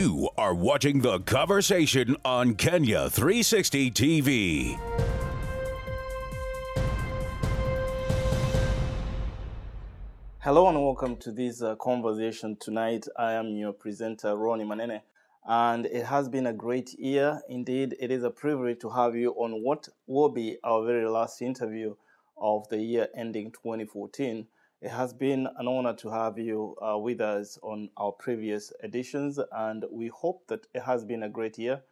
You are watching The Conversation on KENYA360 TV. Hello and welcome to this conversation tonight. I am your presenter, Ronnie Manene, and it has been a great year. Indeed, it is a privilege to have you on what will be our very last interview of the year ending 2014. It has been an honor to have you with us on our previous editions, and we hope that it has been a great year.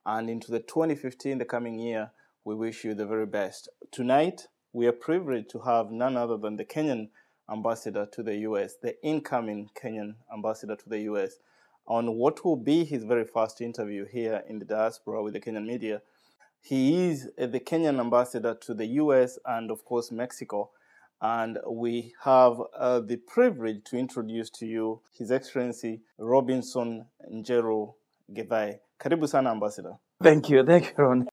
And into the 2015, the coming year, we wish you the very best. Tonight, we are privileged to have none other than the Kenyan Ambassador to the U.S., the incoming Kenyan Ambassador to the U.S., on what will be his very first interview here in the diaspora with the Kenyan media. He is the Kenyan Ambassador to the U.S. and, of course, Mexico. And we have the privilege to introduce to you His Excellency Robinson Njeru Githae. Karibu sana, Ambassador. Thank you, Ron.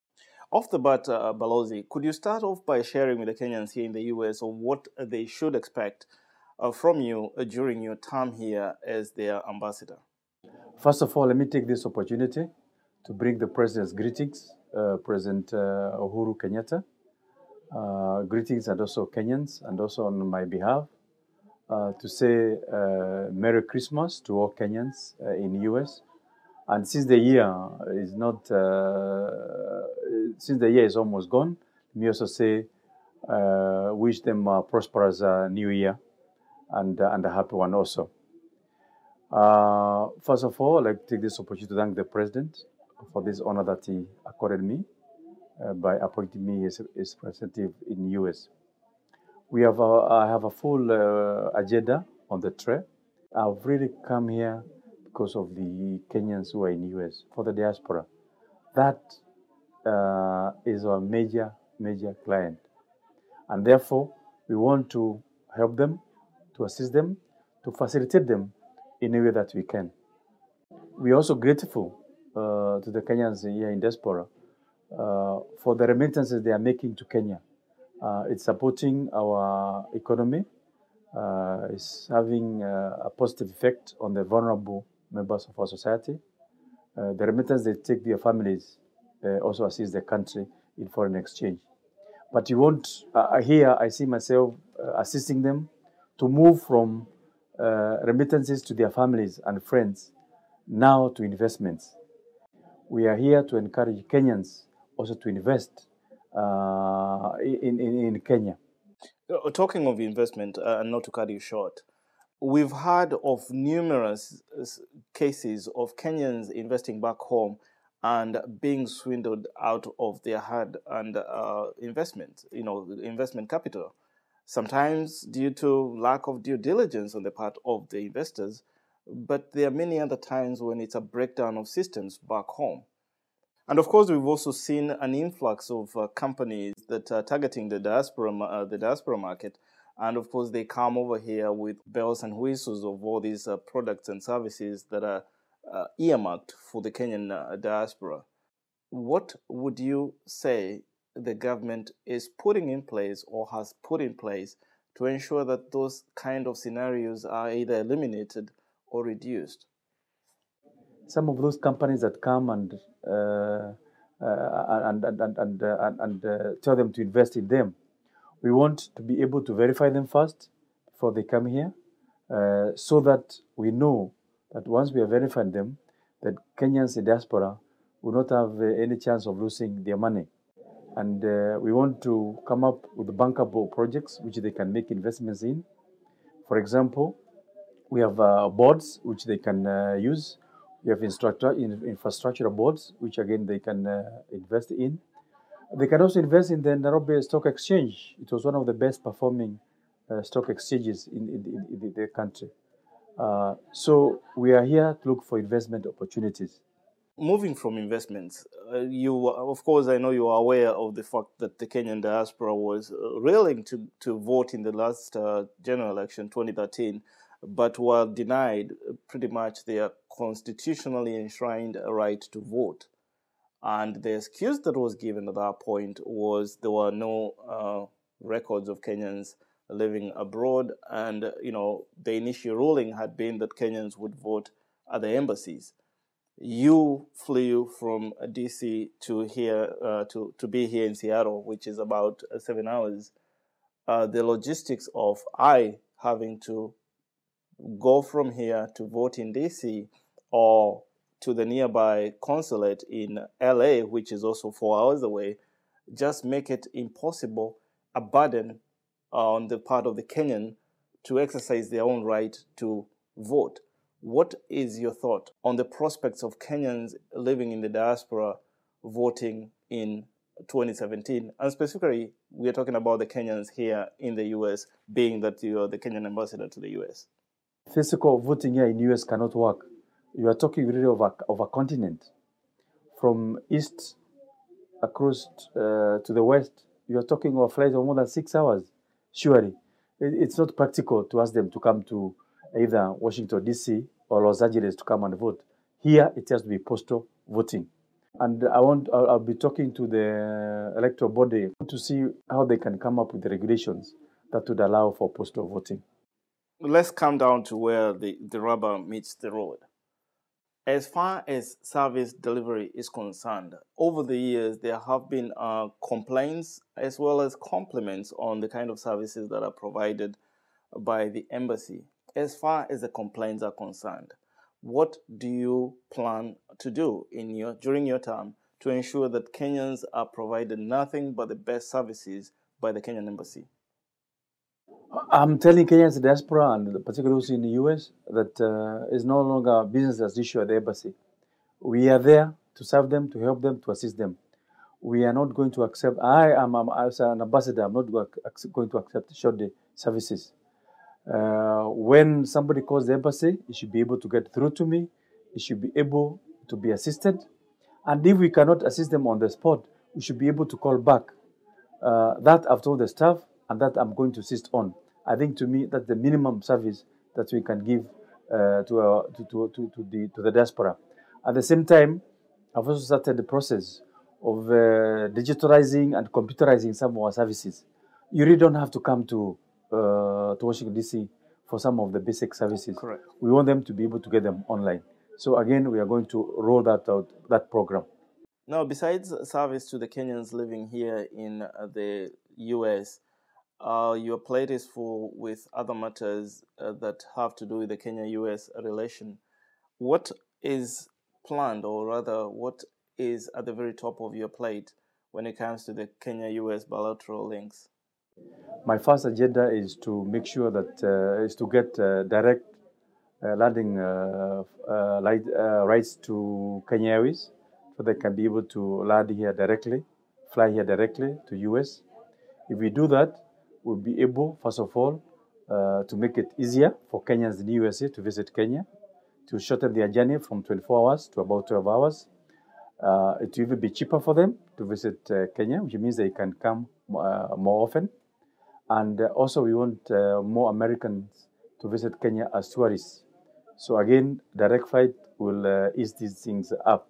Off the bat, Balozi, could you start off by sharing with the Kenyans here in the U.S. of what they should expect from you during your time here as their ambassador? First of all, let me take this opportunity to bring the President's greetings, President Uhuru Kenyatta. Greetings and also Kenyans, and also on my behalf, to say Merry Christmas to all Kenyans in the U.S. And since the year is not, since the year is almost gone, let me also say, wish them a prosperous new year and a happy one also. First of all, I'd like to take this opportunity to thank the President for this honor that he accorded me by appointing me as representative in the U.S. I have a full agenda on the tray. I've really come here because of the Kenyans who are in the U.S., for the diaspora. That is our major client. And therefore, we want to help them, to assist them, to facilitate them in a way that we can. We are also grateful to the Kenyans here in diaspora for the remittances they are making to Kenya. It's supporting our economy. It's having a positive effect on the vulnerable members of our society. The remittance they take their families also assist the country in foreign exchange. But you won't, here I see myself assisting them to move from remittances to their families and friends now to investments. We are here to encourage Kenyans also to invest in Kenya. Talking of investment, and not to cut you short, we've heard of numerous cases of Kenyans investing back home and being swindled out of their hard-earned investment capital. Sometimes due to lack of due diligence on the part of the investors, but there are many other times when it's a breakdown of systems back home. And of course, we've also seen an influx of companies that are targeting the diaspora market. And of course, they come over here with bells and whistles of all these products and services that are earmarked for the Kenyan diaspora. What would you say the government is putting in place or has put in place to ensure that those kind of scenarios are either eliminated or reduced? Some of those companies that come and tell them to invest in them, we want to be able to verify them first before they come here, so that we know that once we have verified them, that Kenyans in diaspora will not have any chance of losing their money. And we want to come up with bankable projects which they can make investments in. For example, we have boards which they can use. We have infrastructure boards, which again they can invest in. They can also invest in the Nairobi Stock Exchange. It was one of the best performing stock exchanges in the country. So we are here to look for investment opportunities. Moving from investments, of course, I know you are aware of the fact that the Kenyan diaspora was willing to vote in the last general election, 2013, but were denied pretty much their constitutionally enshrined right to vote. And the excuse that was given at that point was there were no records of Kenyans living abroad, and the initial ruling had been that Kenyans would vote at the embassies. you flew from DC to here to be here in Seattle, which is about 7 hours. The logistics of I having to go from here to vote in DC or to the nearby consulate in LA, which is also 4 hours away, just make it impossible, a burden on the part of the Kenyan to exercise their own right to vote. What is your thought on the prospects of Kenyans living in the diaspora voting in 2017? And specifically, we are talking about the Kenyans here in the US, being that you are the Kenyan ambassador to the US. Physical voting here in the US cannot work. You are talking really of a continent. From east across to the west, you are talking of a flight of more than 6 hours. Surely, it's not practical to ask them to come to either Washington, D.C. or Los Angeles to come and vote. Here, it has to be postal voting. And I'll be talking to the electoral body to see how they can come up with the regulations that would allow for postal voting. Let's come down to where the rubber meets the road. As far as service delivery is concerned, over the years, there have been complaints as well as compliments on the kind of services that are provided by the embassy. As far as the complaints are concerned, what do you plan to do during your term to ensure that Kenyans are provided nothing but the best services by the Kenyan Embassy? I'm telling Kenyans in the diaspora, and particularly those in the US, that it's no longer business as usual at the embassy. We are there to serve them, to help them, to assist them. We are not going to accept, as an ambassador, I'm not going to accept shoddy services. When somebody calls the embassy, it should be able to get through to me. It should be able to be assisted. And if we cannot assist them on the spot, we should be able to call back. That I've told the staff, and that I'm going to insist on. I think to me that's the minimum service that we can give to the diaspora. At the same time, I've also started the process of digitalizing and computerizing some of our services. You really don't have to come to Washington D.C. for some of the basic services. Correct. We want them to be able to get them online. So again, we are going to roll that out, that program. Now, besides service to the Kenyans living here in the U.S., your plate is full with other matters that have to do with the Kenya-U.S. relation. What is planned, or rather, what is at the very top of your plate when it comes to the Kenya-U.S. bilateral links? My first agenda is to make sure that is to get direct landing rights to Kenya Airways, so they can be able to land here directly, fly here directly to US. If we do that, we'll be able, first of all, to make it easier for Kenyans in the USA to visit Kenya, to shorten their journey from 24 hours to about 12 hours. It will even be cheaper for them to visit Kenya, which means they can come more often. And also, we want more Americans to visit Kenya as tourists. So again, direct flight will ease these things up.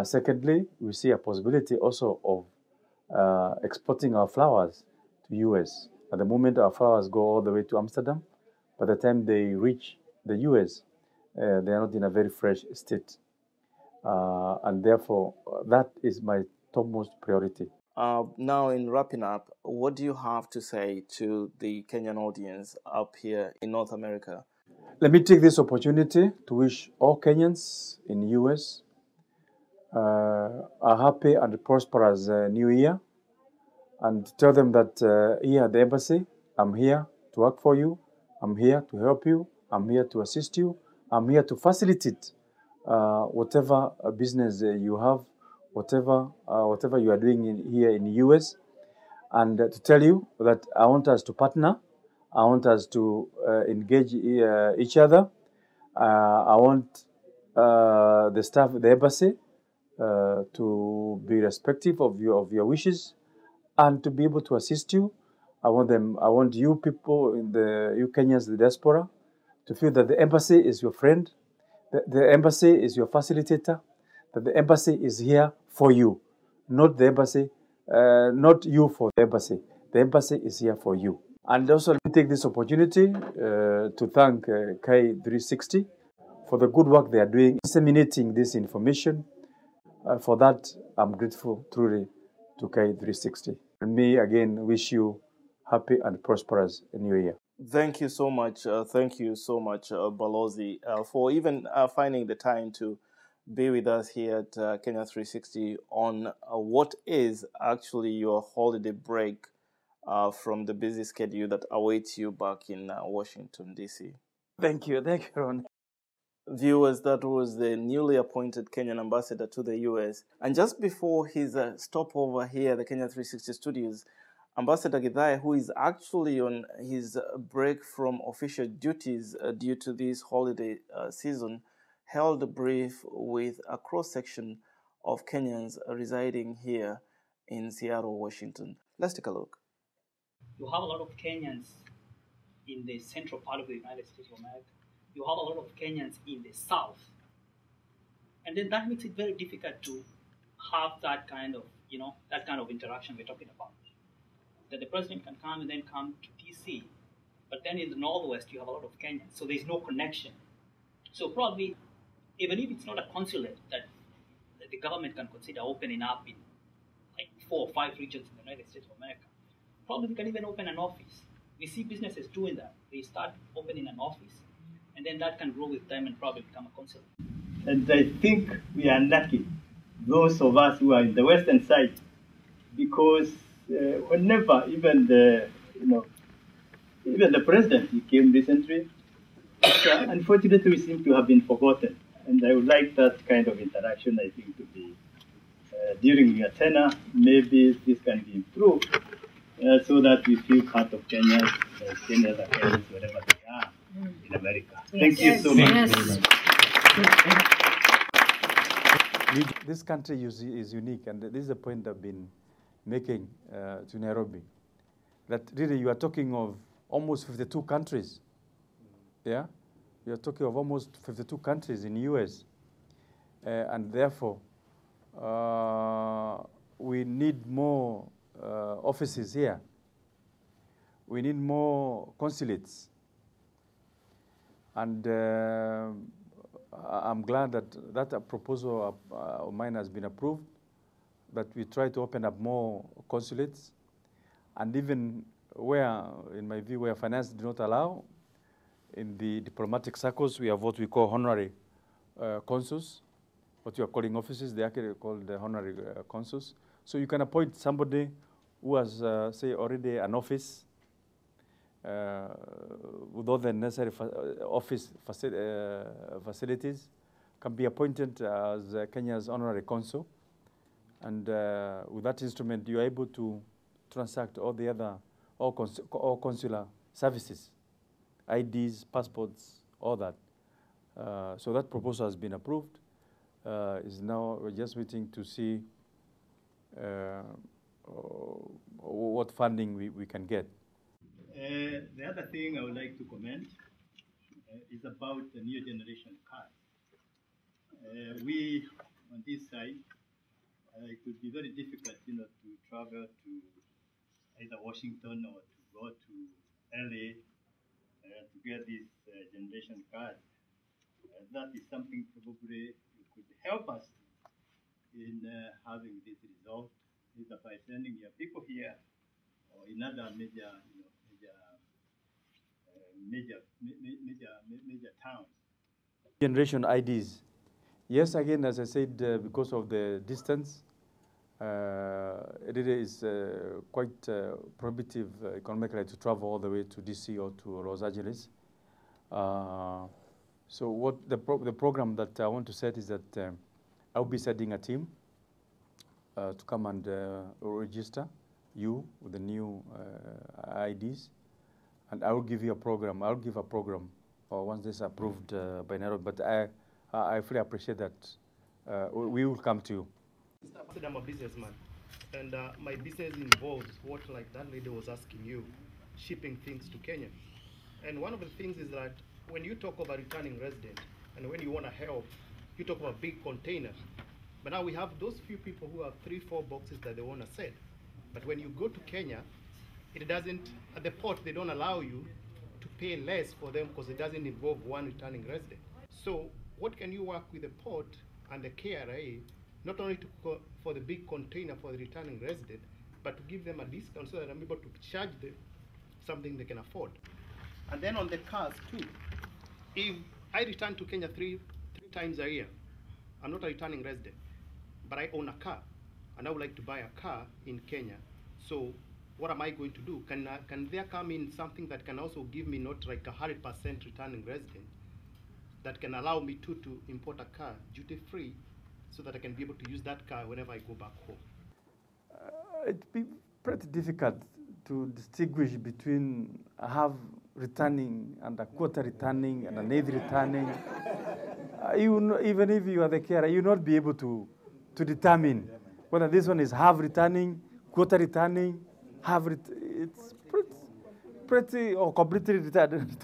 Secondly, we see a possibility also of exporting our flowers to US. At the moment, our flowers go all the way to Amsterdam. By the time they reach the US, they are not in a very fresh state. And therefore, that is my topmost priority. Now, in wrapping up, what do you have to say to the Kenyan audience up here in North America? Let me take this opportunity to wish all Kenyans in the US a happy and prosperous new year, and tell them that here at the embassy, I'm here to work for you, I'm here to help you, I'm here to assist you, I'm here to facilitate whatever business you have, whatever you are doing here in the US, and to tell you that I want us to partner, I want us to engage each other. I want the staff at the embassy to be respectful of your wishes and to be able to assist you. I want you people you Kenyans, the diaspora, to feel that the embassy is your friend, the embassy is your facilitator, that the embassy is here for you, not the embassy, not you for the embassy. The embassy is here for you. And also, let me take this opportunity to thank KENYA360 for the good work they are doing, disseminating this information. For that, I'm grateful truly to KENYA360. And me, again, wish you happy and prosperous New Year. Thank you so much. Balozi, for even finding the time to be with us here at Kenya360 on what is actually your holiday break from the busy schedule that awaits you back in Washington, D.C. Thank you, Ron. Viewers, that was the newly appointed Kenyan Ambassador to the U.S. And just before his stopover here at the Kenya360 studios, Ambassador Githae, who is actually on his break from official duties due to this holiday season, held a brief with a cross-section of Kenyans residing here in Seattle, Washington. Let's take a look. You have a lot of Kenyans in the central part of the United States of America. You have a lot of Kenyans in the south. And then that makes it very difficult to have that kind of interaction we're talking about. That the president can come and then come to DC, but then in the northwest you have a lot of Kenyans, so there's no connection. So probably, even if it's not a consulate that the government can consider opening up in like 4 or 5 regions in the United States of America, probably we can even open an office. We see businesses doing that. They start opening an office, and then that can grow with time and probably become a consulate. And I think we are lucky, those of us who are in the western side, because whenever even the president, he came recently, unfortunately we seem to have been forgotten. And I would like that kind of interaction, I think, to be during your tenure. Maybe this can be improved so that we feel part of Kenya, Kenyans are Kenyans wherever they are in America. Thank you so much. This country is unique, and this is a point I've been making to Nairobi, that really you are talking of almost 52 countries. Yeah, you are talking of almost 52 countries in the US, and therefore we need more offices here. We need more consulates, and I'm glad that proposal of mine has been approved, that we try to open up more consulates, and even where, in my view, where finance did not allow, in the diplomatic circles, we have what we call honorary consuls, what you are calling offices, they are actually called the honorary consuls. So you can appoint somebody who has, say, already an office with all the necessary office facilities, can be appointed as Kenya's honorary consul. And with that instrument, you are able to transact all the other, all consular services, IDs, passports, all that. So that proposal has been approved. Is now, we're just waiting to see what funding we can get. The other thing I would like to comment is about the new generation cars. We, on this side, it could be very difficult, to travel to either Washington or to go to LA to get these generation cards. That is something probably could help us in having this result, either by sending your people here or in other major towns. Generation IDs. Yes, again, as I said, because of the distance, it is quite prohibitive economically to travel all the way to DC or to Los Angeles. So what the program that I want to set is that I'll be setting a team to come and register you with the new IDs, and I will give you a program. I'll give a program once this is approved by Nairobi. But I fully appreciate that we will come to you. I'm a businessman, and my business involves what, like that lady was asking you, shipping things to Kenya. And one of the things is that when you talk about returning resident, and when you want to help, you talk about big containers. But now we have those few people who have 3-4 boxes that they want to sell. But when you go to Kenya, it doesn't, at the port, they don't allow you to pay less for them because it doesn't involve one returning resident. So what can you work with the port and the KRA, not only for the big container for the returning resident, but to give them a discount so that I'm able to charge them something they can afford. And then on the cars too, if I return to Kenya three times a year, I'm not a returning resident, but I own a car, and I would like to buy a car in Kenya. So what am I going to do? Can there come in something that can also give me not like 100% returning resident, that can allow me to import a car duty-free, so that I can be able to use that car whenever I go back home? It'd be pretty difficult to distinguish between a half returning and a quarter returning and an eighth returning. Even if you are the carer, you'll not be able to determine whether this one is half returning, quarter returning, it's pretty or completely returning.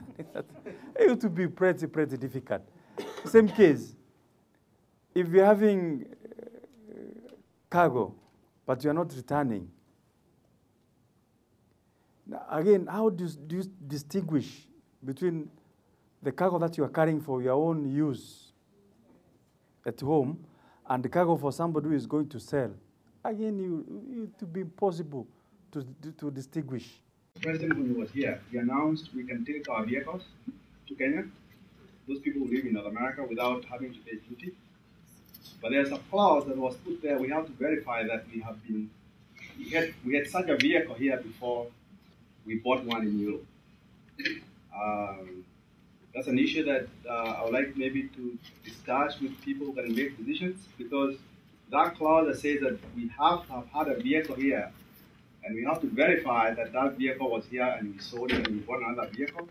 It would be pretty difficult. Same case, if you're having cargo, but you're not returning. Now, again, how do you distinguish between the cargo that you are carrying for your own use at home and the cargo for somebody who is going to sell? Again, it would be impossible to distinguish. President Uhuru was here. He announced we can take our vehicles to Kenya. Those people who live in North America without having to pay duty. But there's a clause that was put there. We have to verify that we had such a vehicle here before we bought one in Europe. That's an issue that I would like maybe to discuss with people who can make decisions, because that clause that says that we have to have had a vehicle here and we have to verify that that vehicle was here and we sold it and we bought another vehicle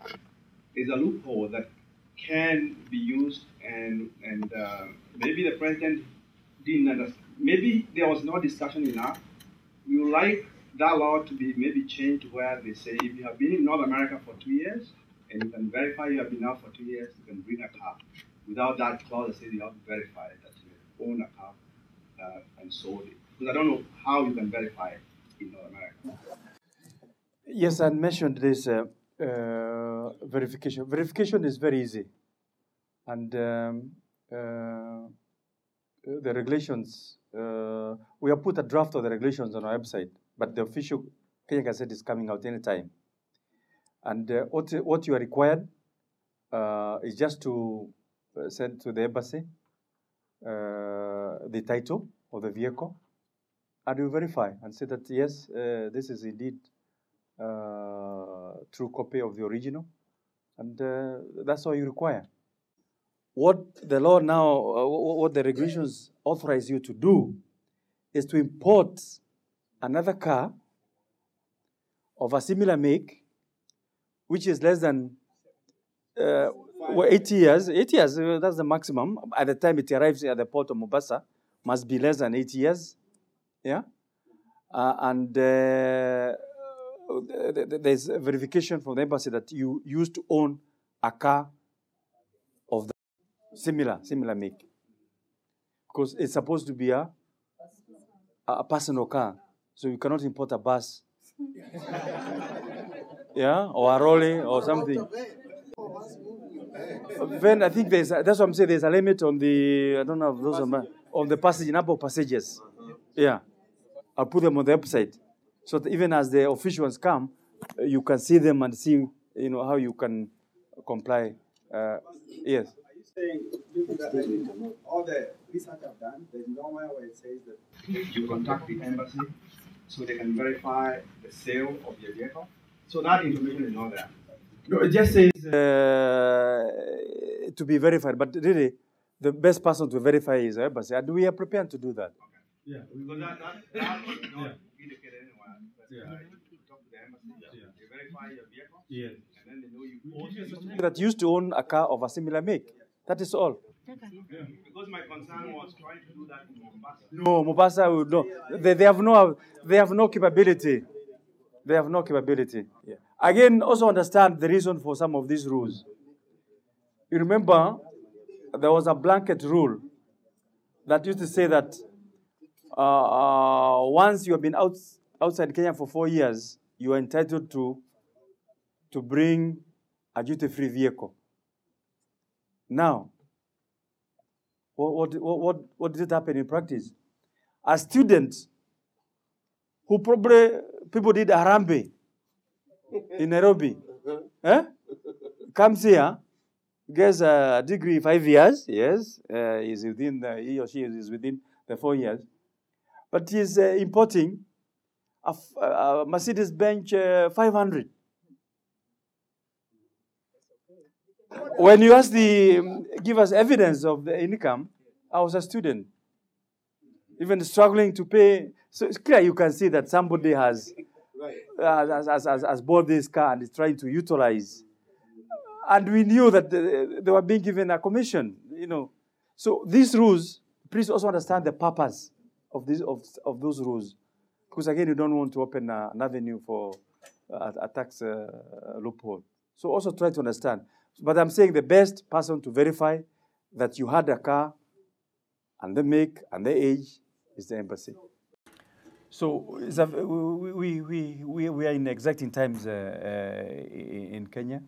is a loophole that can be used, and maybe the president didn't understand. Maybe there was no discussion enough. We would like that law to be maybe changed to where they say if you have been in North America for 2 years and you can verify you have been out for 2 years, you can bring a car. Without that clause that says you have to verify that you own a car and sold it. Because I don't know how you can verify it in North America. Yes, I mentioned this verification. Verification is very easy. And the regulations, we have put a draft of the regulations on our website, but the official Kenyan Gazette is coming out anytime. And what you are required is just to send to the embassy the title of the vehicle, and you verify and say that, yes, this is indeed true copy of the original, and that's all you require. What the law now, what the regulations authorize you to do is to import another car of a similar make, which is less than 8 years. 8 years, that's the maximum. At the time it arrives at the port of Mombasa, must be less than 8 years. Yeah? And there's a verification from the embassy that you used to own a car of the similar make. Because it's supposed to be a personal car. So you cannot import a bus. Yeah, or a rolling or something. Then I think that's what I'm saying. There's a limit on the, I don't know if those are on the passage, number of passages. Yeah, I'll put them on the website, so that even as the officials come, you can see them and see, how you can comply. Yes. Are you saying all the research I've done? There's nowhere where it says that you contact the embassy so they can verify the sale of your vehicle. So that information is not there. No, it just says to be verified, but really, the best person to verify is the embassy, and we are prepared to do that. Okay. Yeah, because that is not indicated anywhere. You talk to the embassy, they verify your vehicle, and then they know you that used to own a car of a similar make. That is all. Okay. Yeah. Because my concern was trying to do that in Mombasa. No, Mombasa would no. They have no capability. They have no capability. Yeah. Again, also understand the reason for some of these rules. You remember, there was a blanket rule that used to say that once you have been outside Kenya for 4 years, you are entitled to bring a duty-free vehicle. Now, What did happen in practice? A student who probably people did Harambe in Nairobi, comes here, gets a degree 5 years, yes, is within he or she is within the 4 years, but he's importing a Mercedes-Benz 500. When you ask give us evidence of the income, I was a student, even struggling to pay. So it's clear you can see that somebody has bought this car and is trying to utilize. And we knew that they were being given a commission, So these rules, please also understand the purpose of those rules. Because again, you don't want to open an avenue for a tax loophole. So also try to understand. But I'm saying the best person to verify that you had a car and the make and the age is the embassy. So we are in exacting times in Kenya.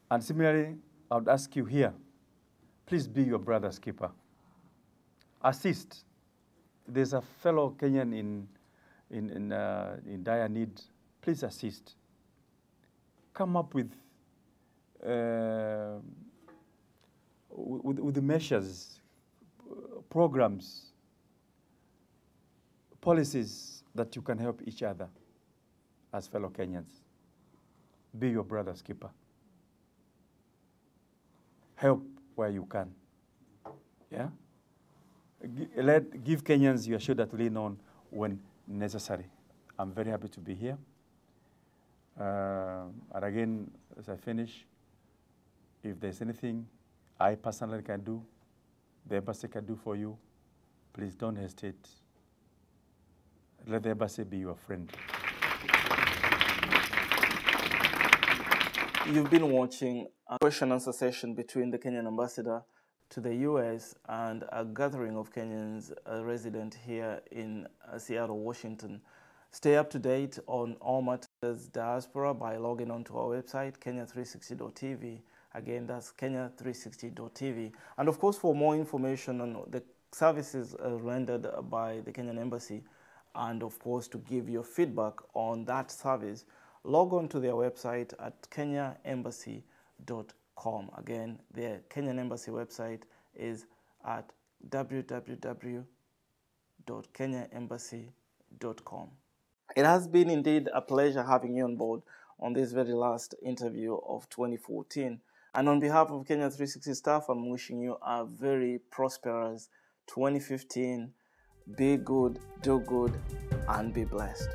And similarly, I would ask you here, please be your brother's keeper. Assist. There's a fellow Kenyan in dire need. Please assist. Come up with the measures, programs, policies that you can help each other as fellow Kenyans. Be your brother's keeper. Help where you can. Yeah? Give Kenyans your shoulder to lean on when necessary. I'm very happy to be here. And again, as I finish, if there's anything I personally can do, the embassy can do for you, please don't hesitate. Let the embassy be your friend. You've been watching a question and answer session between the Kenyan ambassador to the U.S. and a gathering of Kenyans resident here in Seattle, Washington. Stay up to date on all matters diaspora by logging on to our website, Kenya360.tv. Again, that's Kenya360.tv. And of course, for more information on the services rendered by the Kenyan Embassy, and of course, to give your feedback on that service, log on to their website at kenyanembassy.com. Again, their Kenyan Embassy website is at www.kenyanembassy.com. It has been indeed a pleasure having you on board on this very last interview of 2014. And on behalf of Kenya360 staff, I'm wishing you a very prosperous 2015. Be good, do good, and be blessed.